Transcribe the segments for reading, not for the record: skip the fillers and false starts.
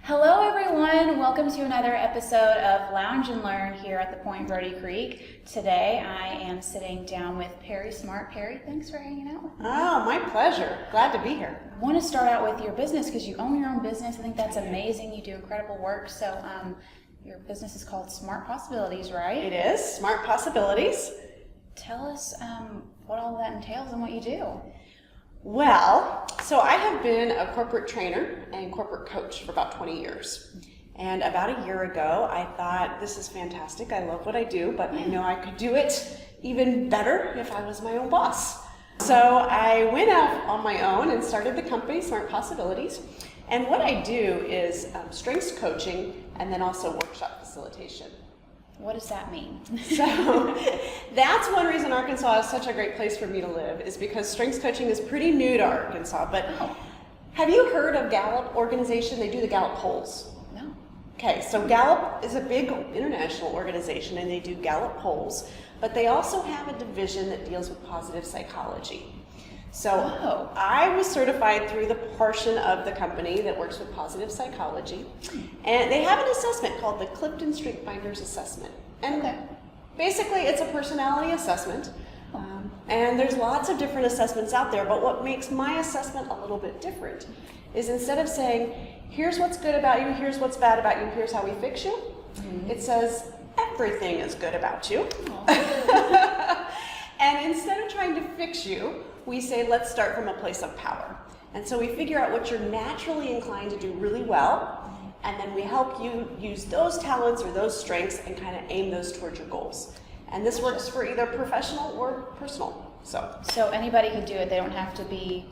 Hello everyone, welcome to another episode of Lounge and Learn here at the Pointe Brodie Creek. Today I am sitting down with Pari Smart. Pari, thanks for hanging out with me. Oh, my pleasure. Glad to be here. I want to start out with your business because you own your own business. I think that's amazing. You do incredible work. So your business is called Smart Possibilities, right? It is Smart Possibilities. Tell us what all that entails and what you do. Well, so I have been a corporate trainer and corporate coach for about 20 years. And about a year ago, I thought, this is fantastic. I love what I do, but I know I could do it even better if I was my own boss. So I went out on my own and started the company, Smart Possibilities. And what I do is strengths coaching and then also workshop facilitation. What does that mean? So that's one reason Arkansas is such a great place for me to live, is because strengths coaching is pretty new to Arkansas. But have you heard of Gallup organization? They do the Gallup polls. No. Okay, so Gallup is a big international organization and they do Gallup polls, but they also have a division that deals with positive psychology. So I was certified through the portion of the company that works with positive psychology, and they have an assessment called the Clifton Strength Finders Assessment. And basically it's a personality assessment, and there's lots of different assessments out there, but what makes my assessment a little bit different is instead of saying, here's what's good about you, here's what's bad about you, here's how we fix you, it says, everything is good about you. And instead of trying to fix you, we say, let's start from a place of power. And so we figure out what you're naturally inclined to do really well, and then we help you use those talents or those strengths and kind of aim those towards your goals. And this works for either professional or personal. So anybody can do it. They don't have to be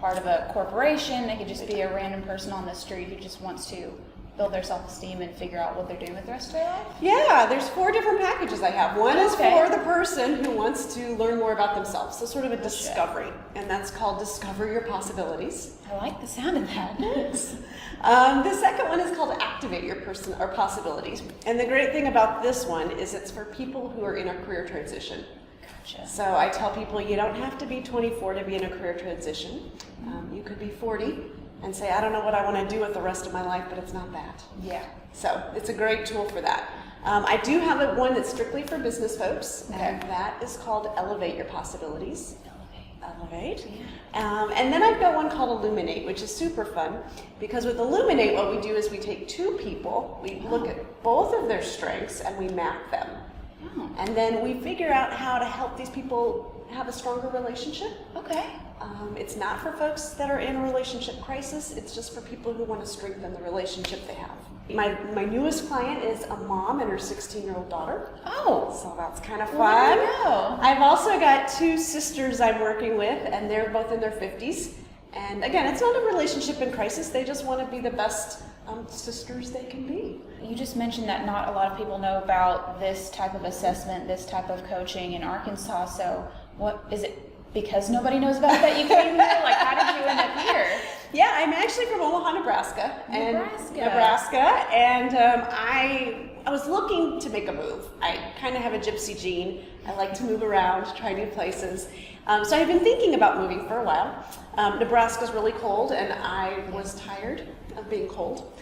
part of a corporation. They could just be a random person on the street who just wants to build their self-esteem and figure out what they're doing with the rest of their life? Yeah, there's 4 different packages I have. One is for the person who wants to learn more about themselves, so sort of a discovery, and that's called Discover Your Possibilities. I like the sound of that. The second one is called Activate Your Possibilities, and the great thing about this one is it's for people who are in a career transition. Gotcha. So I tell people you don't have to be 24 to be in a career transition. You could be 40 and say, I don't know what I want to do with the rest of my life, but it's not that. Yeah. So it's a great tool for that. I do have one that's strictly for business folks, and that is called Elevate Your Possibilities. Elevate. Yeah. And then I've got one called Illuminate, which is super fun, because with Illuminate, what we do is we take 2 people, we look at both of their strengths, and we map them. And then we figure out how to help these people have a stronger relationship. Okay. It's not for folks that are in a relationship crisis. It's just for people who want to strengthen the relationship they have. My newest client is a mom and her 16-year-old daughter. Oh. So that's kind of fun. Well, there you go. I've also got 2 sisters I'm working with, and they're both in their 50s. And again, it's not a relationship in crisis. They just want to be the best sisters they can be. You just mentioned that not a lot of people know about this type of assessment, this type of coaching in Arkansas. So what is it? Because nobody knows about that, you came here? Like, how did you end up here? Yeah, I'm actually from Omaha, Nebraska. And I was looking to make a move. I kind of have a gypsy gene. I like to move around, try new places. So I've been thinking about moving for a while. Nebraska's really cold, and I was tired of being cold.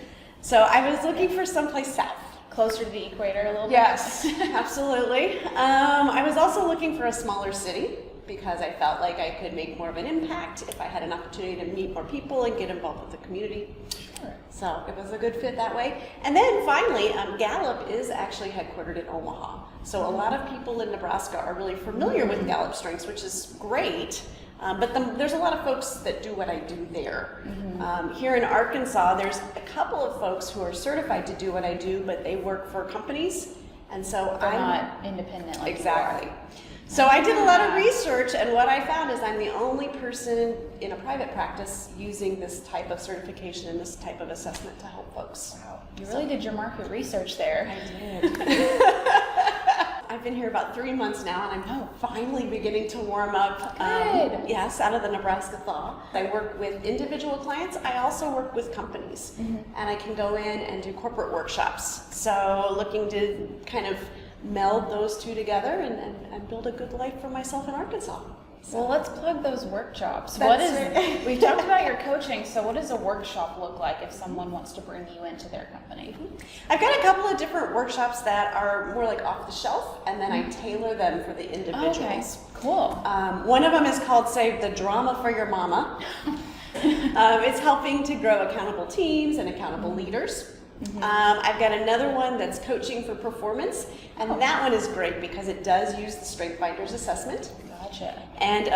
So I was looking for someplace south. Closer to the equator a little bit? Yes, absolutely. I was also looking for a smaller city, because I felt like I could make more of an impact if I had an opportunity to meet more people and get involved with the community. Sure. So it was a good fit that way. And then finally, Gallup is actually headquartered in Omaha. So a lot of people in Nebraska are really familiar with Gallup strengths, which is great. But there's a lot of folks that do what I do there. Here in Arkansas, there's a couple of folks who are certified to do what I do, but they work for companies. And so I'm not independent like exactly. So I did a lot of research, and what I found is I'm the only person in a private practice using this type of certification and this type of assessment to help folks. Wow. You really did your market research there. I did. I've been here about 3 months now, and I'm finally beginning to warm up. Good. Yes, out of the Nebraska thaw. I work with individual clients. I also work with companies, and I can go in and do corporate workshops. So looking to kind of meld those two together and build a good life for myself in Arkansas. So. Well, let's plug those workshops. Right. We've talked about your coaching, so what does a workshop look like if someone wants to bring you into their company? I've got a couple of different workshops that are more like off the shelf, and then I tailor them for the individuals. Okay, cool. One of them is called Save the Drama for Your Mama. It's helping to grow accountable teams and accountable leaders. I've got another one that's coaching for performance, and that one is great because it does use the Strength Finders assessment. Gotcha. And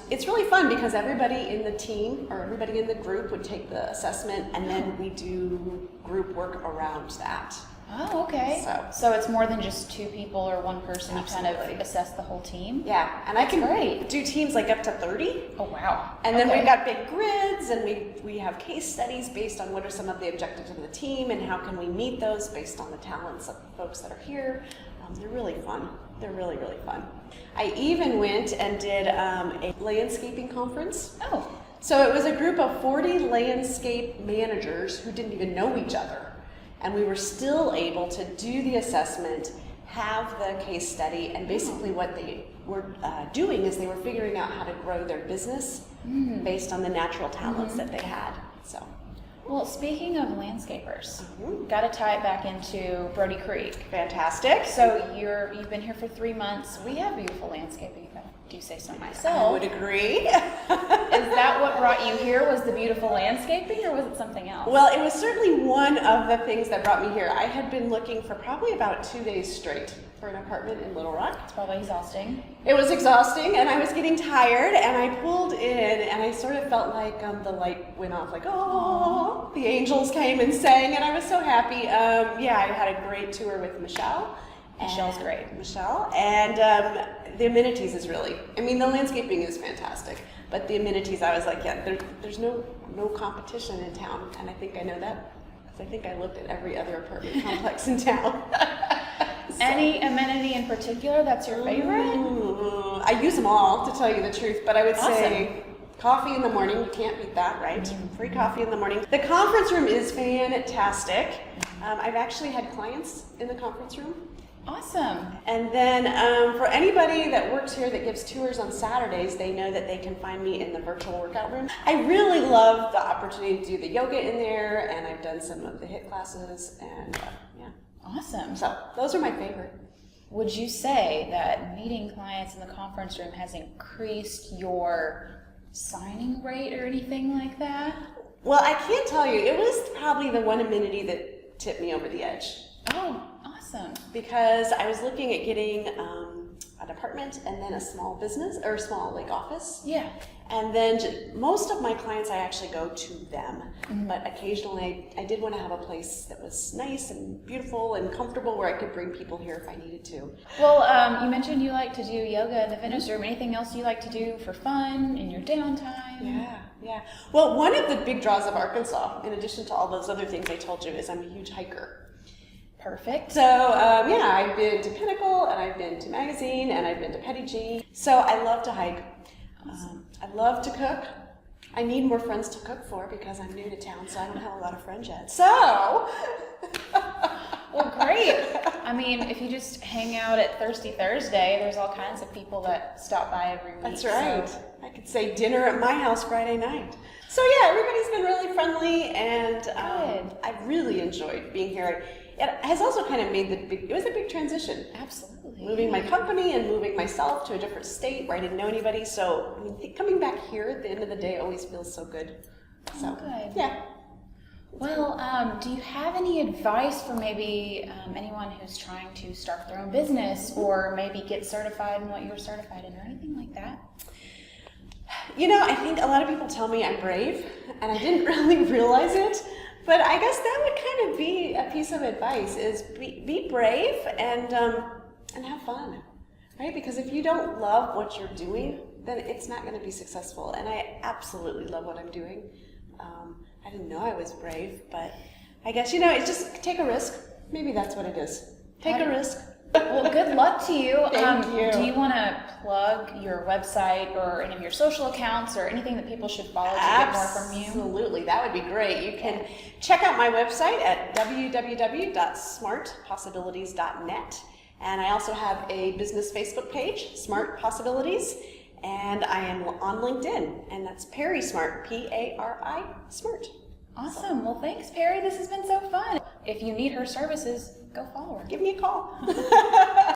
it's really fun because everybody in the team or everybody in the group would take the assessment, and then we do group work around that. Oh, okay. So it's more than just two people or one person. Absolutely. You kind of assess the whole team? Yeah, and I can do teams like up to 30. Oh, wow. And then we've got big grids, and we have case studies based on what are some of the objectives of the team and how can we meet those based on the talents of the folks that are here. They're really fun. They're really, really fun. I even went and did a landscaping conference. Oh. So it was a group of 40 landscape managers who didn't even know each other. And we were still able to do the assessment, have the case study, and basically what they were doing is they were figuring out how to grow their business based on the natural talents that they had. So. Well, speaking of landscapers, got to tie it back into Brodie Creek. Fantastic. So you've been here for 3 months. We have beautiful landscaping, if I do say so myself. I would agree. Is that what brought you here, was the beautiful landscaping, or was it something else? Well, it was certainly one of the things that brought me here. I had been looking for probably about 2 days straight for an apartment in Little Rock. It's probably exhausting. It was exhausting, and I was getting tired, and I pulled in, and I sort of felt like the light went off, like, oh, the angels came and sang, and I was so happy. Yeah, I had a great tour with Michelle. Michelle's great. Michelle, and the amenities is really, I mean, the landscaping is fantastic, but the amenities, I was like, yeah, there's no competition in town, and I think I know that, because I think I looked at every other apartment complex in town. So. Any amenity in particular that's your favorite? I use them all, to tell you the truth, but I would say coffee in the morning, you can't beat that, right? Free coffee in the morning. The conference room is fantastic. I've actually had clients in the conference room. Awesome. And then for anybody that works here that gives tours on Saturdays, they know that they can find me in the virtual workout room. I really love the opportunity to do the yoga in there, and I've done some of the HIIT classes, and yeah. Awesome. So those are my favorite. Would you say that meeting clients in the conference room has increased your signing rate or anything like that? Well, I can't tell you. It was probably the one amenity that tipped me over the edge. Oh, awesome. Because I was looking at getting an apartment and then a small business or small like office. Yeah. And then most of my clients, I actually go to them. But occasionally I did want to have a place that was nice and beautiful and comfortable where I could bring people here if I needed to. Well, you mentioned you like to do yoga in the fitness room. Anything else you like to do for fun in your downtime? Yeah. Well, one of the big draws of Arkansas, in addition to all those other things I told you, is I'm a huge hiker. Perfect. So, I've been to Pinnacle, and I've been to Magazine, and I've been to Petty G. So I love to hike. I love to cook. I need more friends to cook for because I'm new to town, so I don't have a lot of friends yet. So... Well, great. I mean, if you just hang out at Thirsty Thursday, there's all kinds of people that stop by every week. That's right. So. I could say dinner at my house Friday night. So yeah, everybody's been really friendly, and I've really enjoyed being here. It has also kind of made it was a big transition. Absolutely. Moving my company and moving myself to a different state where I didn't know anybody. So, I mean, coming back here at the end of the day always feels so good. So, good. Yeah. Well, do you have any advice for maybe anyone who's trying to start their own business or maybe get certified in what you're certified in or anything like that? You know, I think a lot of people tell me I'm brave, and I didn't really realize it. But I guess that would kind of be a piece of advice: is be brave and have fun, right? Because if you don't love what you're doing, then it's not going to be successful. And I absolutely love what I'm doing. I didn't know I was brave, but I guess, it's just take a risk. Maybe that's what it is. Take a risk. Well, good luck to you. Thank you. Do you want to plug your website or any of your social accounts or anything that people should follow to get more from you? Absolutely. That would be great. You can check out my website at www.smartpossibilities.net. And I also have a business Facebook page, Smart Possibilities, and I am on LinkedIn, and that's Pari Smart, P-A-R-I Smart. Awesome. Well, thanks, Pari. This has been so fun. If you need her services, go follow her. Give me a call.